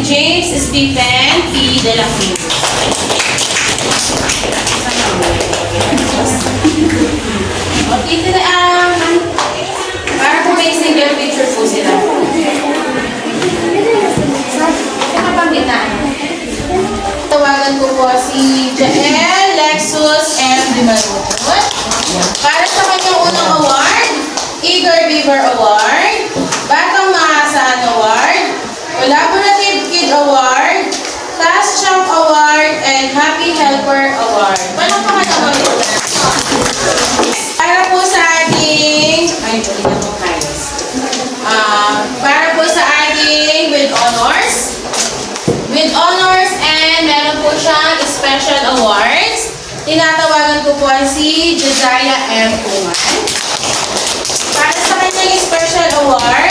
James Stephen P. De La Cruz. Okay, para po may single picture po sila. Sa kapanggitaan. Tawagan ko po si Jael Lexus M. Dimarutot. Para sa kanyang unang award, Eager Beaver Award, Batang Maasahan Award, Collaborative Kid Award, Task Champ Award, and Happy Helper Award. Palakpakan naman po. Para po sa ating, para po sa ating with honors and meron po siyang special awards. Tinatawagan ko po si Josiah M. Kuman. Para sa kanyang special award,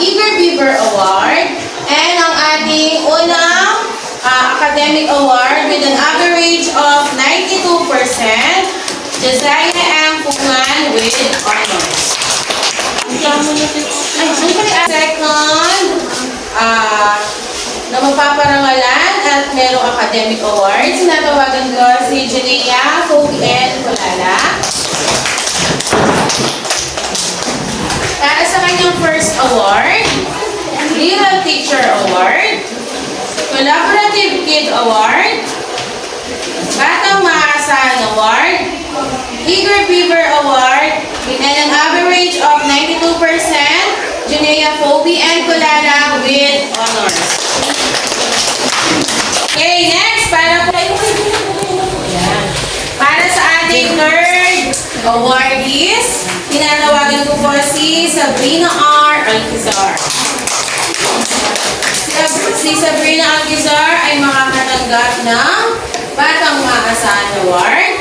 Eager Beaver Award, and ang ating unang academic award with an average of 92%, Josiah M. Kuman with honors. Second, na mapaparangalan at merong academic awards. Sinatawagan ko si Janea Fobiel Colala. Para sa kanyang first award, Little Teacher Award, Collaborative Kid Award, Batang Maasahan Award, Eager Beaver Award, and an average of 92%, Janea Fobiel Colala with honors. Okay, next, para sa ating third awardees, tinanawagan ko po si Sabrina R. Alcazar. Si Sabrina Alcazar ay makakatanggap ng Batang Maasahan Award,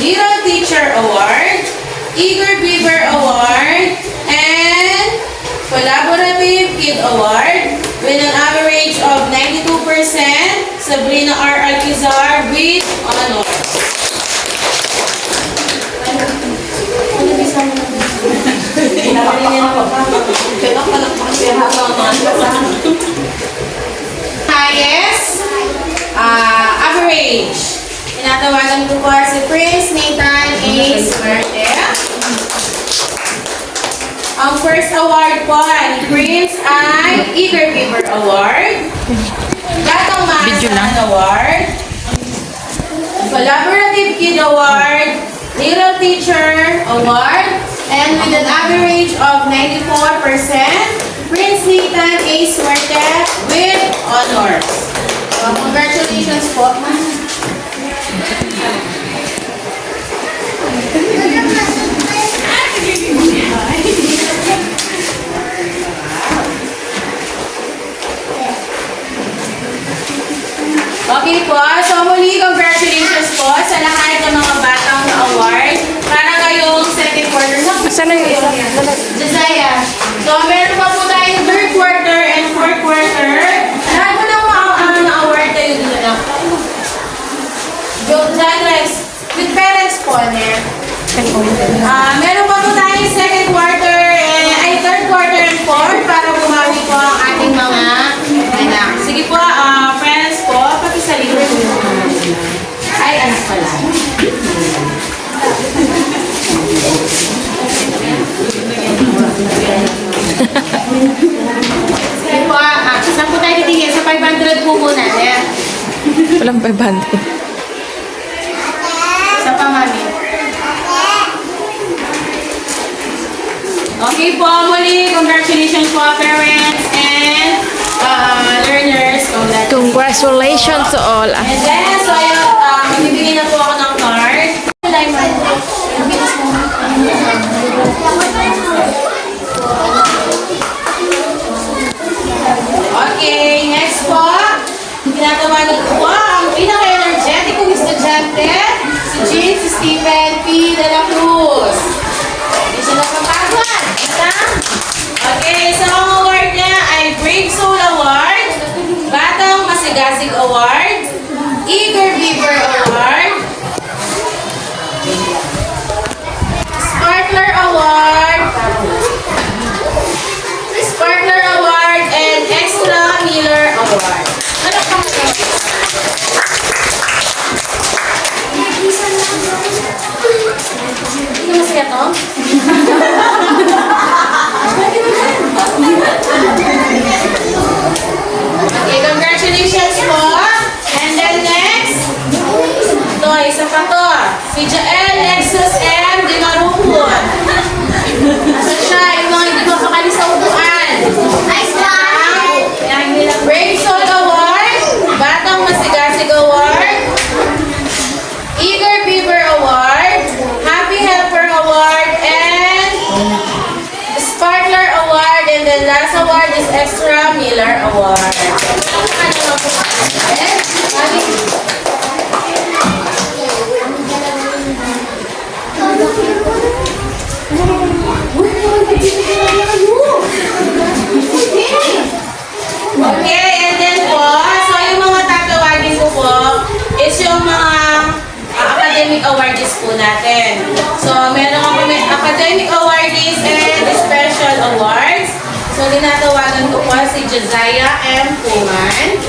Little Teacher Award, Eager Beaver Award, and Collaborative Kid Award with an average of 92%, Sabrina R. Alcazar with honors. Highest average. Tinatawagan ko po si Prince Nathan A. Smerte. Ang first award po ni Prince ay Eager Beaver Award, Batang Maasahan Award, Collaborative Kid Award, Little Teacher Award, and with an average of 94%, Prince Nathan A. Smerte with honors. Congratulations po. Okay po, so muli congratulations po sa lahat ng mga batang na-award para ngayong second quarter. Saan na yung isa? Josiah. So meron pa po tayong third quarter and fourth quarter. Lahat po ng mga na-award tayo dito na. Josiah, with parents po, ne? Meron pa po tayong second quarter, third quarter and fourth para bumawi po ang ating mga anak. Sige po, parents po, pakisalito po yung mga ay, anak pala. Sige po, saan po tayo titigil? Sa 500 po muna, ne? Walang 500. Sa pamami. Okay po, muli, congratulations po parents and learners. Congratulations to all. And then, so ayun, magbibigay na po ako ng card. Okay, next po. Tinatawagan ko po ang pinaka-energetic kong estudyante, si James Stephen P. De La Cruz. Hindi siya napapagwan. Okay, so ang award niya ay Brave Soul Award, Batang Masigasig Award, Eager Beaver Award. Ano pa mo? Hindi masaya to? Okay, congratulations po. And then next, ito, isa pa to. Si Jael Lexus M. Di Maruhon. Asan siya? Yung mga hindi mapakali sa upuan. Brave Soul Award, Batang Masigasig Award, Eager Beaver Award, Happy Helper Award, and Sparkler Award, and the last award is Extra Miller Award. Okay, and then po, so yung mga tatawagin ko po is yung mga academic awardees po natin. So, meron ako may academic awardees and special awards. So, dinatawagan ko po si Josiah M. Puman.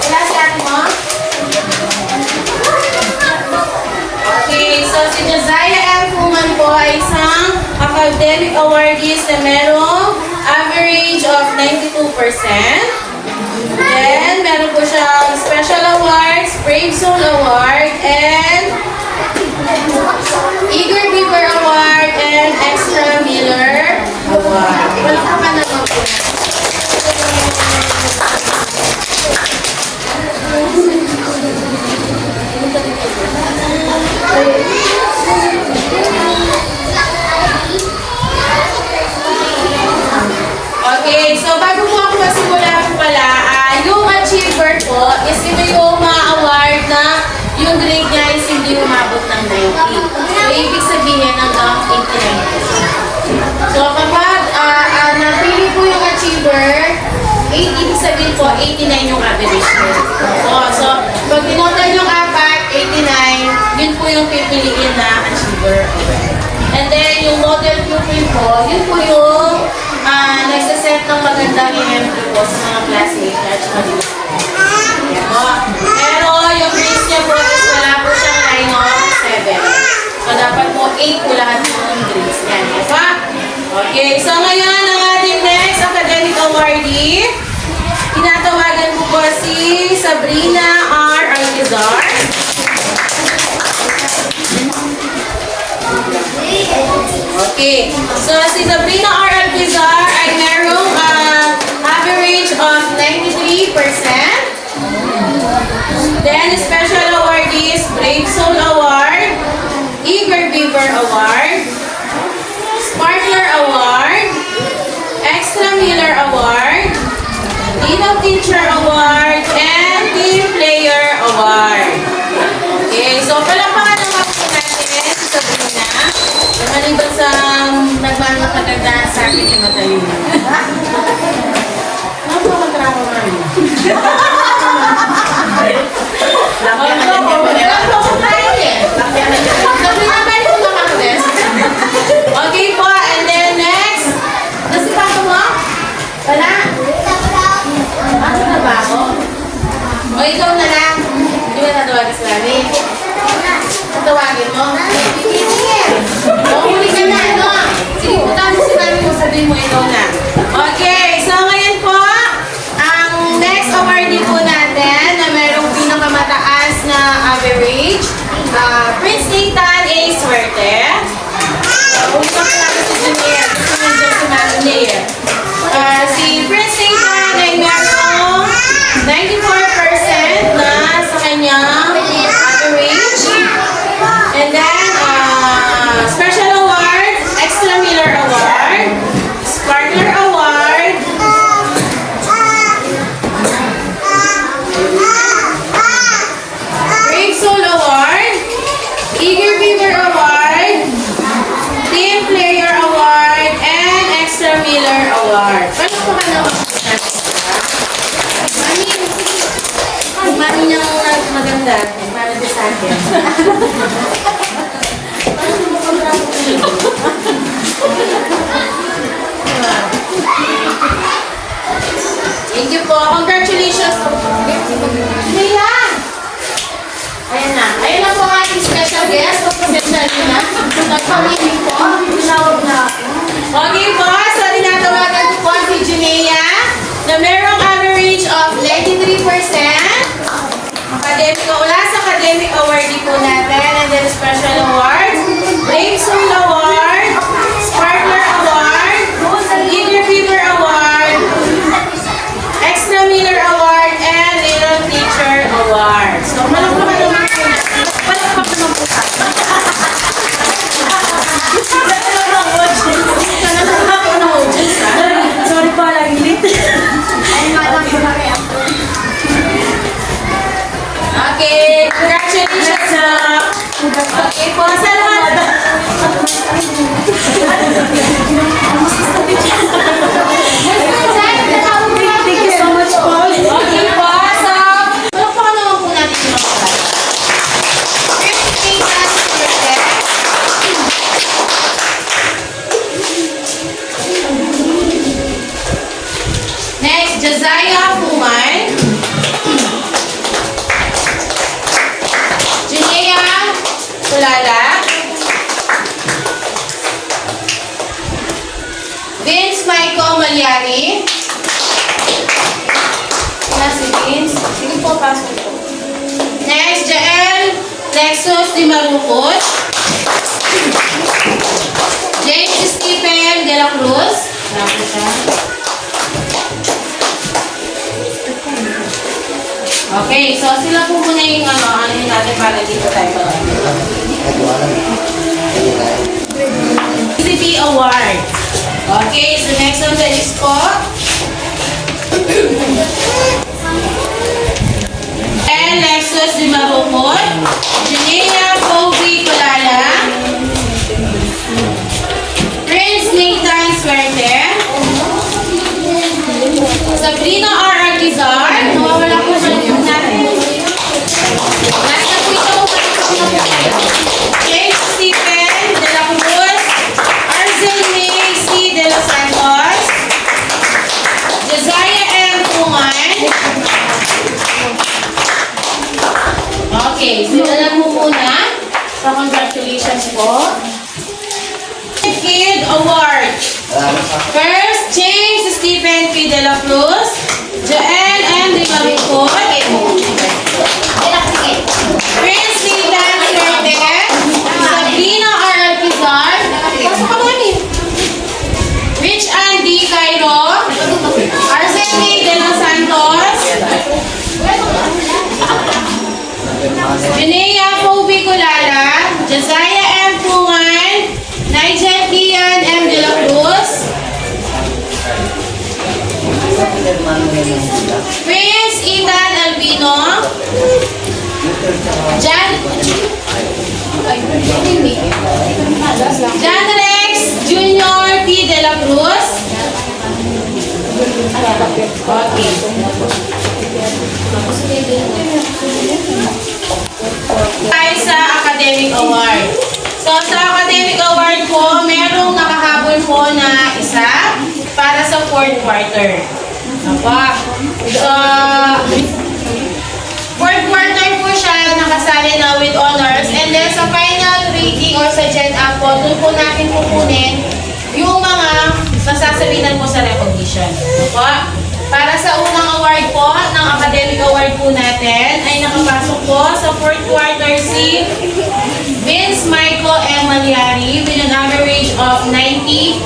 Wala si ate mo? Okay, so si Josiah M. Puman po ay isang academic awardees na merong average of 92%. Then, meron po siyang special awards, Brave Soul Award, and Eager Beaver Award, and Extra Miller Award. Welcome ka naman po. Okay, so bago po ako masimula po pala, yung achiever po is ito yung mga award na yung grade niya is hindi umabot ng 90. So, ibig sabihin hanggang 89%. So, kapag napili po yung achiever, ibig sabihin po 89 yung average niya. So, pag tinotal yung apat, 89, yun po yung pipiliin na achiever. And then, yung model pupil po, yun po yung nagsaset ng magandang EMP po sa mga classmates at kanila. Pero yung grades niya po is wala po siyang line of 7. So, dapat po 8 po lahat yung grades niya. Diba? Okay, so ngayon ang ating next academic awardee. Tinatawagan ko po si Sabrina R. Alcazar. Okay, so si Sabrina R. Alcazar ay merong average of 93%. Then, special awardees, Brave Soul Award, Eager Beaver Award, Sparkler Award, Extra Miller Award, Dean of Teacher Award, and Team Player Award. Okay, so palakpakan naman po natin si Sabrina. Maliban sa nagmamakagandahan sa akin yung matalino. Ano po magtrapo namin? Lampyan na din po nila. Lampyan na din po. Sabrina, pwede po makakdes? Okay po, and then next. Nasi papa mo? Wala? Ano na ba ako? O ikaw na lang. Hindi ba tatawagin sa namin? Tatawagin mo? Huli ka na, no? Sige, punta mo si mami mo, sabihin mo ikaw na. Okay, so ngayon po, ang next awardee po natin na merong pinakamataas na average, Prince Nathan A. Suerte. Huli ka po natin si Junior. Gusto si mami niya. Si Prince Nathan ay merong 94% na sa kanyang average. And then, special award, Extra Miller Award, Sparkler Award, Brave Soul Award, Eager Beaver Award, Team Player Award, and Extra Miller Award. Paano po ka naman? Mami niyang maganda. Para din sa akin. Thank you po. Congratulations. Mila! Ayan na. Ayan na po ang ating special guest. Professional na. Nagpamili po. Tinawag na ako. Okay po. So, tinatawagan ko po si Junea na merong average of 93%. Last academic awardee po natin. And then special awards. Brave Soul Award. Sparkler Award. Eager Fever Award. Extra Miller Award. And Little Teacher Award. So, malakpakan naman po natin. Malakpakan naman po tayo. Sorry po, lagi late. Okay, congratulations po. Okay po, sa lahat. Thank you so much po. Okay po, so, palakpakan naman po natin yung mga pala. 58%. Next, Josiah Fuman. Junea Kulala. Vince Michael Malyari. Wala si Vince. Sige po, pasok po. Next, Jael Lexus Di Marupot. James Stephen De La Cruz. Wala po siya. Okay, so sila po muna yung ano yung natin para dito tayo. CCB Award. Okay, so next on the list po. And Lexus Di Marupot. Junea Kobe Kulala. Prince Nathan Swerte. Sabrina R. Artizar. Nawawala po siya yung natin. Last na po ito. James Stephen De La Cruz. Arzel May C. De Los Santos. Josiah M. Pungan. Okay, sila lang po muna. So, congratulations po. Kid Award. First, James Stephen P. De La Cruz. Joel M. De Marupot. Prince Nathan Swerte. Sabrina R. Alpizar. Pasok ka mami. Rich Andy Cairo. Arceli De Los Santos. Junea Kobe Kulala. Josiah M. Pungan. Nigel Ian M. De La Cruz. Prince Ethan Albino. John Rex Jr. P. De La Cruz. Okay. Tayo sa academic award. So, sa academic award po, merong nakahabol po na isa para sa fourth quarter. Apa. So, fourth quarter po siya, nakasali na with honors. And then, sa final rating or sa Gen Up po, doon po natin pupunin yung mga masasabitan po sa recognition. Apa. Para sa unang award po, ng academic award po natin, ay nakapasok po sa fourth quarter si Vince Michael M. Malyari with an average of 90%.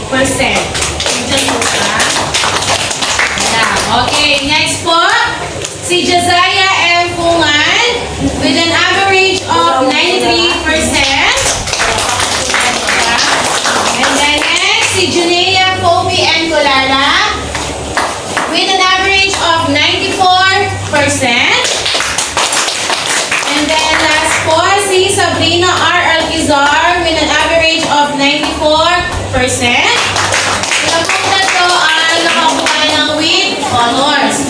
Diyan po siya. Okay, next po, si Josiah M. Pungan with an average of 93%. And then next, si Junea Kobe N. Kulala with an average of 94%. And then last po, si Sabrina R. Alquizar with an average of 94%. Sila po tatlo ay nakakuha ng with honors.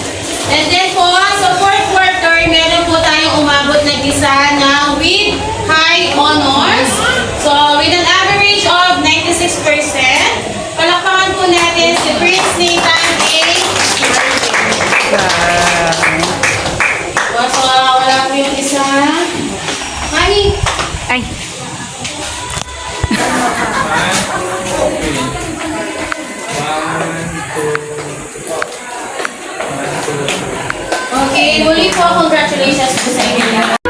And then po, sa fourth quarter, meron po tayong umabot na isa na with high honors. So, with an average of 96%. Palakpakan po natin si Prince Nathan A. sa... Mami! Ay, Okay, muli po, congratulations po sa inyo lahat.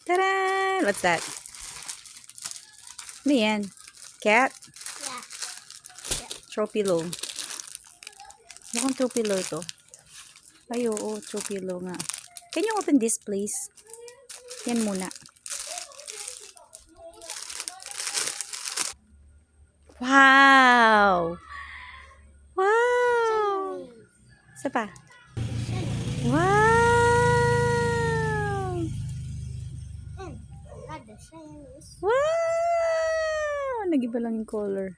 taran! What's that? Ano yan? Cat? Throw pillow. Mukhang throw pillow ito. Ay, oo, throw pillow nga. Can you open this, please? Yan muna. Wow! Wow! Isa pa. Wow! Wow! Nag-iba lang yung color.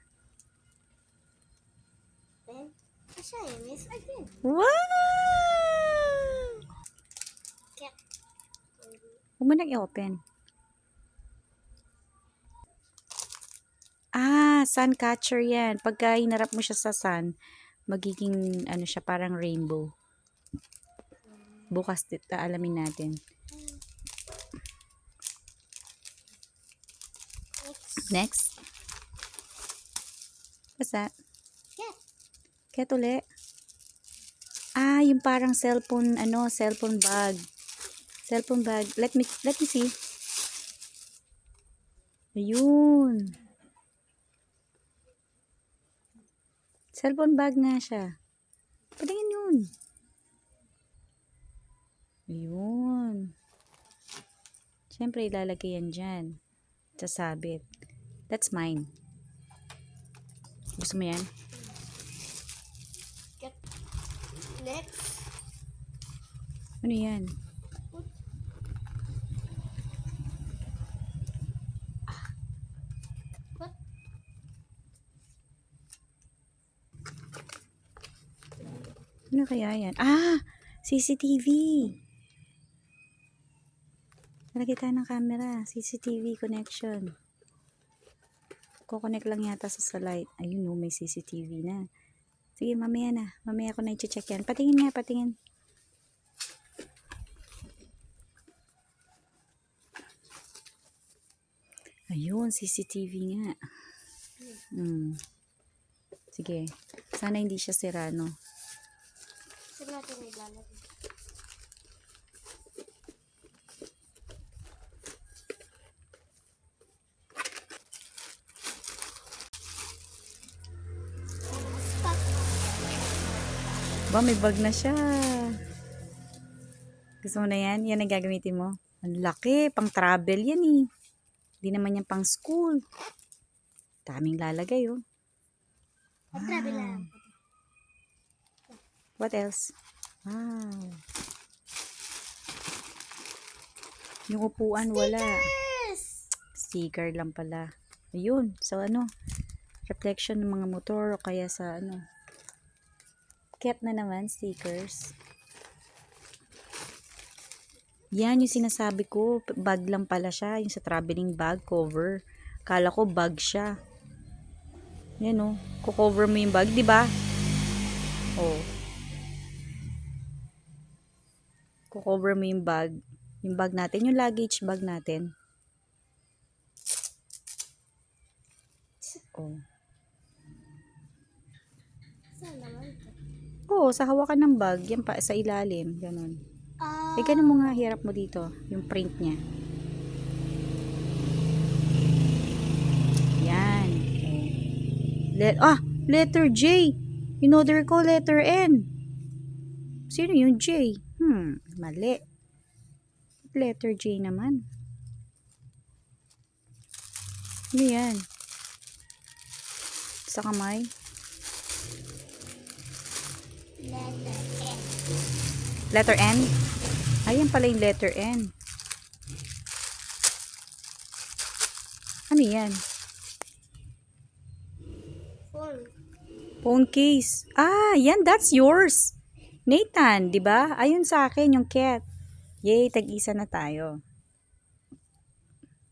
Wow! Huwag mo nang i-open. Ah, sun catcher yan. Pagka hinarap mo siya sa sun, magiging ano siya, parang rainbow. Bukas alamin natin. Next. What's that? Cat uli. Ah, yung parang cellphone, cellphone bag. Cellphone bag. Let me see. Ayun. Cellphone bag nga siya. Patingin yun. Ayun. Siyempre, ilalagay yan dyan. Sasabit. That's mine. Gusto mo yan? Next. Ano yan? What? Ano kaya yan? Ah! CCTV! Nalagay tayo ng camera. CCTV connection. Kukonect lang yata sa light. Ayun o, may CCTV na. Sige, mamaya na. Mamaya ko na i-check yan. Patingin nga, patingin. Ayun, CCTV nga. Sige. Sana hindi siya sira, no? Saan natin ilalagay? Aba, may bag na siya. Gusto mo na yan? Yan ang gagamitin mo. Ang laki. Pang travel yan eh. Hindi naman yan pang school. Daming lalagay oh. Travel na lang. What else? Wow. Yung upuan wala. Yes! Sticker lang pala. Ayun. So ano? Reflection ng mga motor o kaya sa ano. Cat na naman. Stickers. Yan yung sinasabi ko. Bag lang pala siya. Yung sa traveling bag cover. Kala ko bag siya. Yan oh. Kukover mo yung bag. Diba? Oh. Kukover mo yung bag. Yung bag natin. Yung luggage bag natin. Oh. Saan naman ito? Oo, sa hawakan ng bag. Yan pa, sa ilalim. Ganon. Eh, ganun mo nga, hirap mo dito. Yung print niya. Yan. Letter J. In order ko, letter N. Sino yung J? Mali. Letter J naman. Ano yan? Sa kamay. Letter N. Letter N? Ayan pala yung letter N. Ano yan? Phone. Phone case. Yan, that's yours. Nathan, di ba? Ayun sa akin, yung cat. Yay, tag-isa na tayo.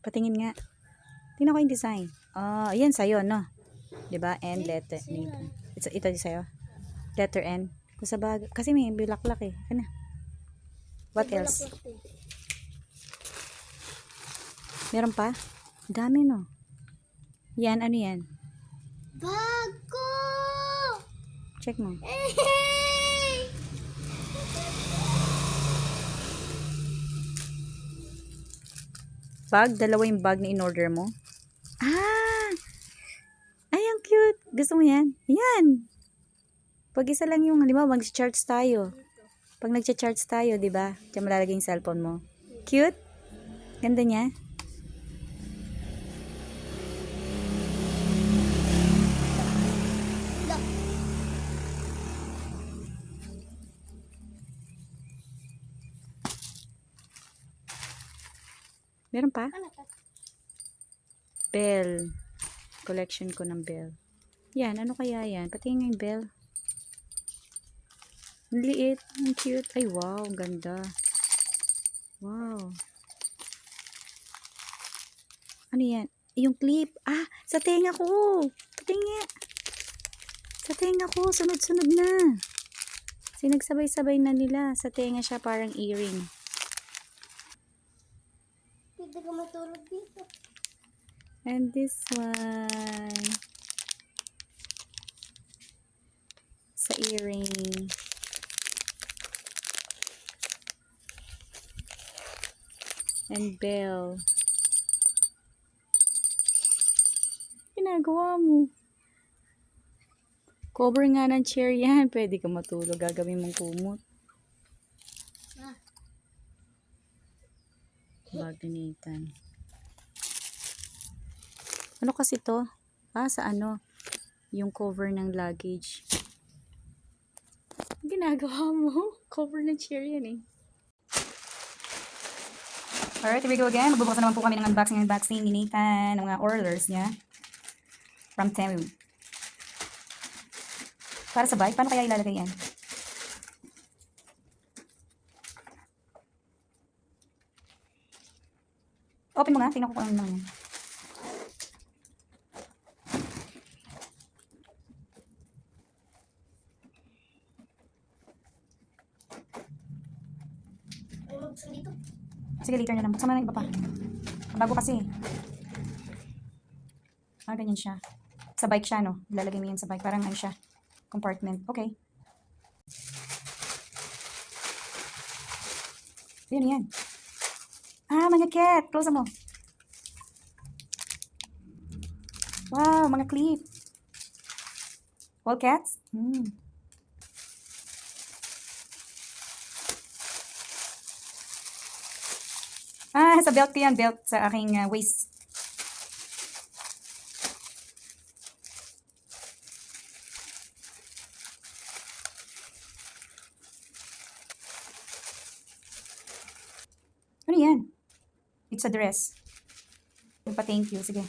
Patingin nga. Tingnan ko yung design. Ayan sa'yo, no? Di ba? N, letter. Nathan. Ito din sa'yo. Letter N. Kasi may bulaklak eh. Ano? What else? Meron pa? Dami, no? Yan, ano yan? Bag ko! Check mo. Hey! Bag? Dalawa yung bag na in-order mo? Ay, ang cute. Gusto mo yan? Yan. Pag isa lang yung, di ba, mag-charge tayo. Pag nag-charge tayo, di ba? Diyan malalagay yung cellphone mo. Cute? Ganda niya. Look. Meron pa? Ano to? Bell. Collection ko ng bell. Yan, ano kaya yan? Patingin nga yung bell. Ang liit. Ang cute. Ay, wow. Ang ganda. Wow. Ano yan? Yung clip. Sa tenga ko. Patingin. Sa tenga ko. Sunod-sunod na. Sinagsabay-sabay na nila. Sa tenga siya parang earring. Pwede ka matulog dito. And this one. Sa earring. And bell. Ginagawa mo. Cover nga ng chair yan. Pwede ka matulog. Gagawin mong kumot. Bag ni Nathan. Ano kasi to? Sa ano? Yung cover ng luggage. Ginagawa mo? Cover ng chair yan eh. Alright, here we go again. Magbubuksan naman po kami ng unboxing ni Nathan, ng mga orders niya. From Temu. Para sa bike, paano kaya ilalagay yan? Open mo nga, tingnan ko kung ano naman yan. Ay, magbuksan dito. Sige, later na lang. Buksan mo na ng iba pa. Bago kasi. Ganyan siya. Sa bike siya, no? Ilalagay mo yan sa bike. Parang ano siya. Compartment. Okay. Yan, yan. Mga cat. Close mo. Wow, mga clip. All cats? Ah, sa belt ko yan. Belt sa aking waist. Ano yan? It's a dress. Yung pa thank you. Sige.